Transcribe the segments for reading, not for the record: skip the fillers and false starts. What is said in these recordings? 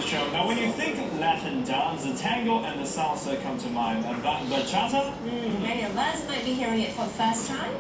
show. Now, when you think Latin dance, the tango and the salsa come to mind. But bachata? Many of us might be hearing it for the first time.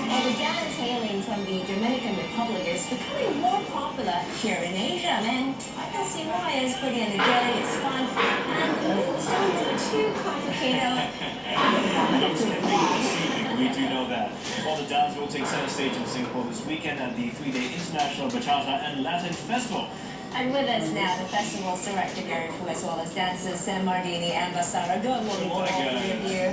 Well, the dance hailing from the Dominican Republic is becoming more popular here in Asia, and I can see why. It's pretty energetic, it's fun, and the moves don't look too complicated. We do know that. Well, the dance will take center stage in Singapore this weekend at the 3-day International Bachata and Latin Festival. And with us now, the festival's director, Gary Fu, as well as dancers Sam Mardini and Basara. Good morning to all three of you.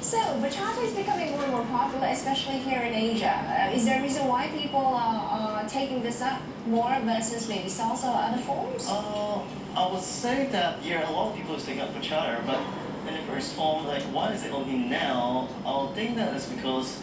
So, bachata is becoming more and more popular, especially here in Asia. Is there a reason why people are taking this up more versus maybe salsa or other forms? I would say that, a lot of people are taking up bachata, but in the first form, why is it only now? I think that is because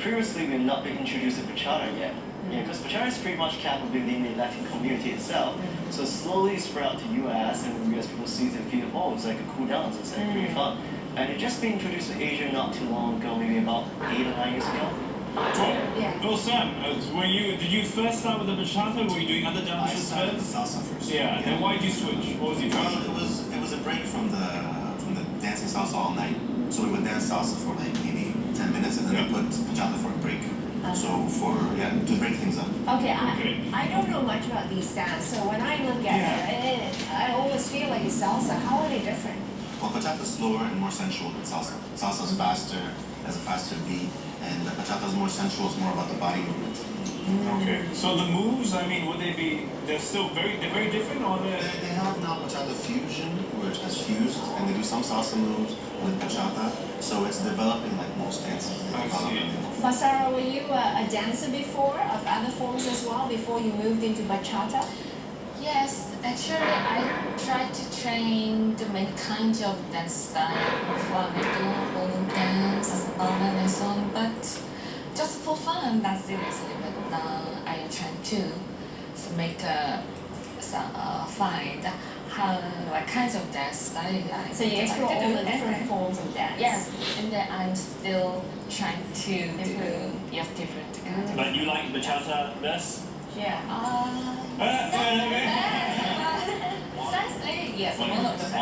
previously we've not been introduced to bachata yet. Because bachata is pretty much kept within the Latin community itself. So slowly spread out to US, and the US people see it and feel, oh, it's like a cool dance, it's like pretty fun. And it just been introduced to Asia not too long ago, maybe about 8 or 9 years ago. Well, Sam, did you first start with the bachata? Were you doing other dances I started with first? salsa first. Yeah. Then why did you switch? What was your Well, it was a break from the dancing salsa all night. So we would dance salsa for like maybe 10 minutes, and then we put bachata for a break. So to break things up. Okay, I don't know much about these dances, so when I look at it, I always feel like it's salsa. How are they different? Well, bachata is slower and more sensual than salsa. Salsa is faster, has a faster beat, and bachata is more sensual, it's more about the body movement. Okay. So the moves, would they be, they're very different, or They have now bachata fusion, which has fused, and they do some salsa moves with bachata, so it's developing like most dances. I see. Basara, were you a dancer before, of other forms as well, before you moved into bachata? Yes, actually I tried to train the many kinds of dance style before I do ballroom dance, ballet and so on, but just for fun, not seriously. But now I am trying to make find what kinds of dance style I So you explore like to all do. the different forms of dance? Yes, and then I'm still trying to do different kinds. But you like bachata best? Yeah. Salsa, yes, one of the best.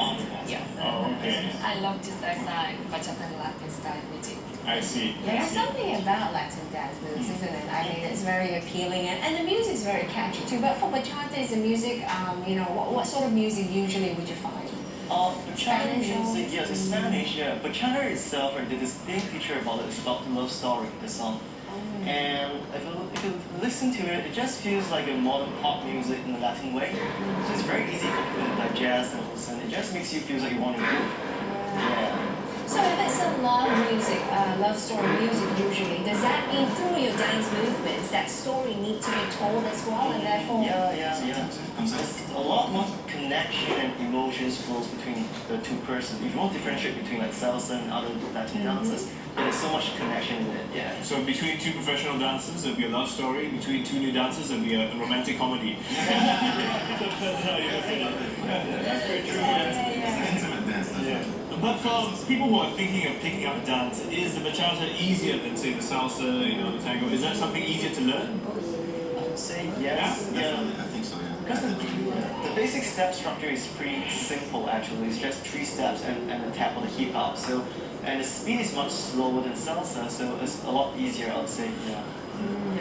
Yes. Oh, okay. I love to salsa and bachata and Latin style music. I see. There's something about Latin dance moves, isn't it? It's very appealing, and the music's very catchy too. But for bachata, is the music, what sort of music usually would you find? Bachata music, yes, it's Spanish, yeah. Bachata itself, the distinct feature about it is about love story, the song. And if you listen to it, it just feels like a modern pop music in a Latin way. So it's very easy for people to digest and listen. It just makes you feel like you want to move. Yeah. So if it's a love music, love story music usually, does that mean through your dance movements, that story needs to be told as well, and therefore... Yeah. There's a lot more connection and emotions flows between the two persons. If you want to differentiate between like salsa and other Latin dances, there's so much connection in it, yeah. So between two professional dancers, there'll be a love story. Between two new dancers, there'll be a romantic comedy. That's very true. It's an intimate dance, that's But for people who are thinking of picking up dance, is the bachata easier than, say, the salsa, the tango? Is that something easier to learn? I would say yes. Yeah, definitely. I think so, yeah. Because the basic step structure is pretty simple actually. It's just 3 steps and a tap of the hip hop. And the speed is much slower than salsa, so it's a lot easier, I would say. Yeah.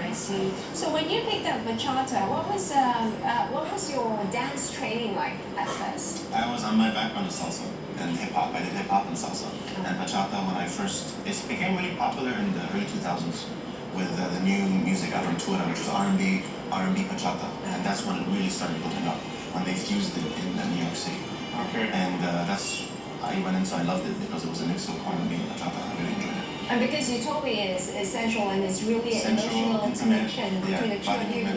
I see. So when you picked up bachata, what was your dance training like at first? My background is salsa and hip hop. I did hip hop and salsa. And bachata, it became really popular in the early 2000s with the new music out from Tura, which was R&B bachata. And that's when it really started blowing up, when they fused it in New York City. Okay. And I went into, I loved it because it was a mix of R&B and bachata. I really enjoyed it. And because you told me it's essential and it's really an emotional connection between the two of you.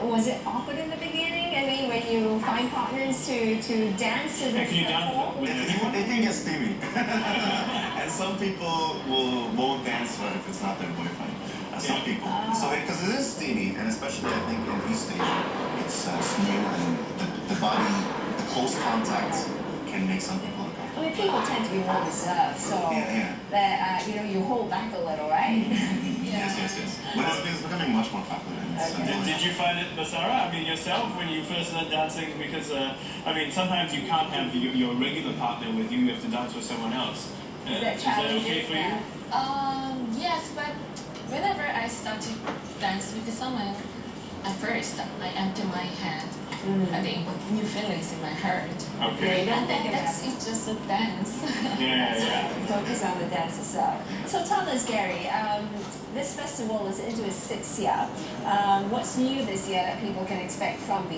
Was it awkward in the beginning? When you find partners to dance to this Can you dance with anyone? It can get steamy. And some people won't dance if it's not their boyfriend. Some people. So because it is steamy, and especially I think in East Asia, it's new, and the body, the close contact can make some people people tend to be more reserved, so that you hold back a little, right? Yes. But it's becoming much more popular. And it's, Did you find it, Basara? I mean, yourself, when you first learned dancing? Because, I mean, sometimes you can't have your regular partner with you. You have to dance with someone else. Is that okay for you? Yes, but whenever I start to dance with someone, at first I empty my head. I think new feelings in my heart. Okay. Yeah, And then it's just a dance. Yeah. Focus on the dance itself. So tell us, Gary, this festival is into its 6th year. What's new this year that people can expect from the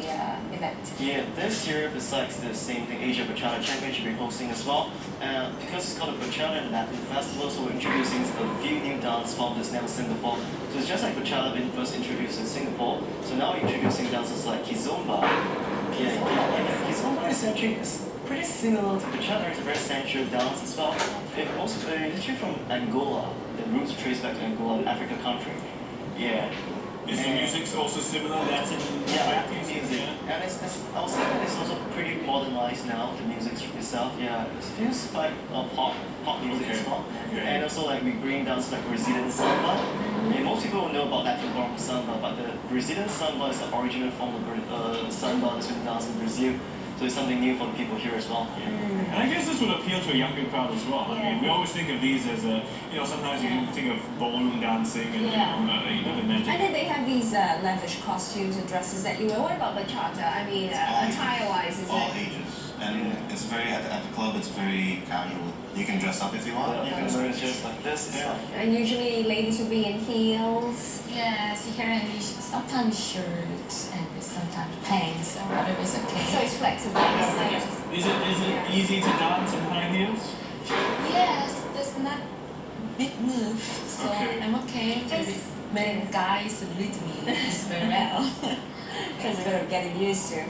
event? Yeah, this year, besides the same thing, Asia Bachata Championship we're hosting as well. Because it's called a Bachata Latin Festival, so we're introducing a few new dance forms now in Singapore. So it's just like Bachata being first introduced in Singapore. So now we're introducing dances like Kizomba. Kizomba is pretty similar to Bachata. It's a very sensual dance as well. It's actually from Angola. The roots trace back to Angola, an African country. Yeah. Is the music also similar? That's in music. And I'll say that it's also pretty modernized now, the music itself. Yeah, it feels like pop music as well. Okay. And also like we bring down like Brazilian samba. And most people know about Latin born samba, but the Brazilian samba is the original form of samba that's been danced in Brazil. So it's something new for the people here as well. Yeah. And I guess this would appeal to a younger crowd as well. I mean, we always think of these as sometimes you think of ballroom dancing and the magic. And then they have these lavish costumes and dresses that you wear. What about bachata? I mean, attire-wise, is all it? ages. And it's very, at the club, it's very casual. You can dress up if you want. You can wear it just like this. It's fine. And usually ladies will be in heels. Yes, here and sometimes shirts and sometimes pants or whatever is okay. So it's flexible. Is it easy to dance in high heels? Yes, that's not big move, so Okay. I'm okay. Just- Many guys lead me very well. Because you're getting used to.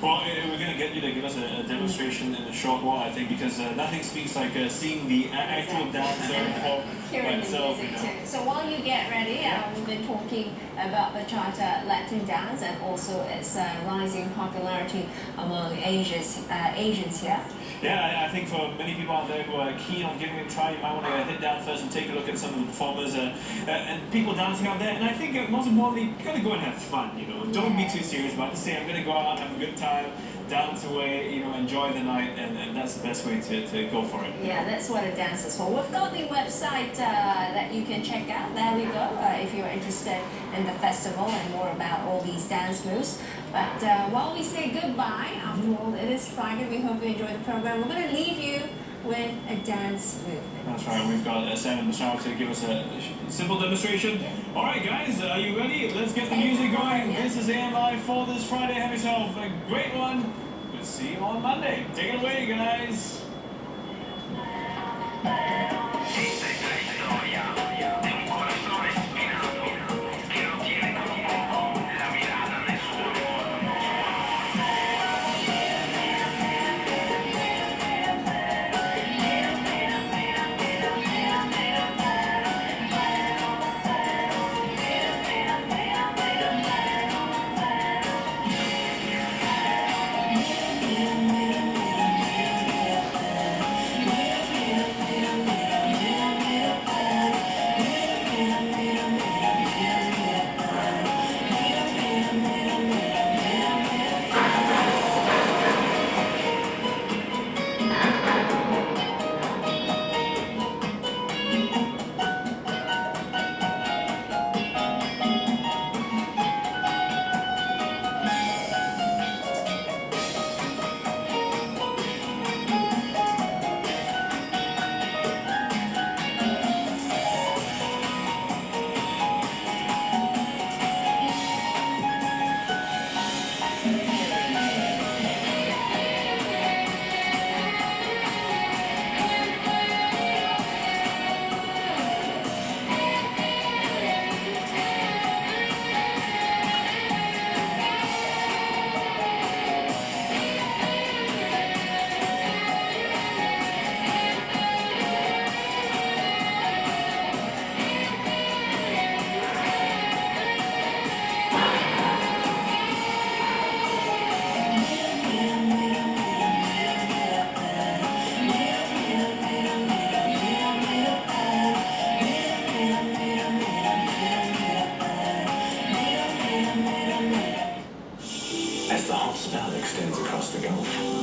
Well, we're going to get you to give us a demonstration in a short while, I think, because nothing speaks like seeing the actual dancer for Hearing the myself. music too. So while you get ready, we've been talking about bachata Latin dance and also its rising popularity among Asians here. Yeah, I think for many people out there who are keen on giving it a try, you might want to hit down first and take a look at some of the performers and people dancing out there. And I think most importantly, you got to go and have fun, Don't be too serious about it. Just say, I'm going to go out, have a good time, dance away, enjoy the night, and that's the best way to go for it. Yeah, that's what a dance is for. We've got the website that you can check out. There we go, if you're interested in the festival and more about all these dance moves. But while we say goodbye, after all, it is Friday. We hope you enjoy the program. We're going to leave you with a dance movement. That's right, we've got Sam and Basara to give us a simple demonstration. All right, guys, are you ready? Let's get the music going. This is AM Live for this Friday. Have yourself a great one. We'll see you on Monday. Take it away, guys. as the hot spell extends across the Gulf.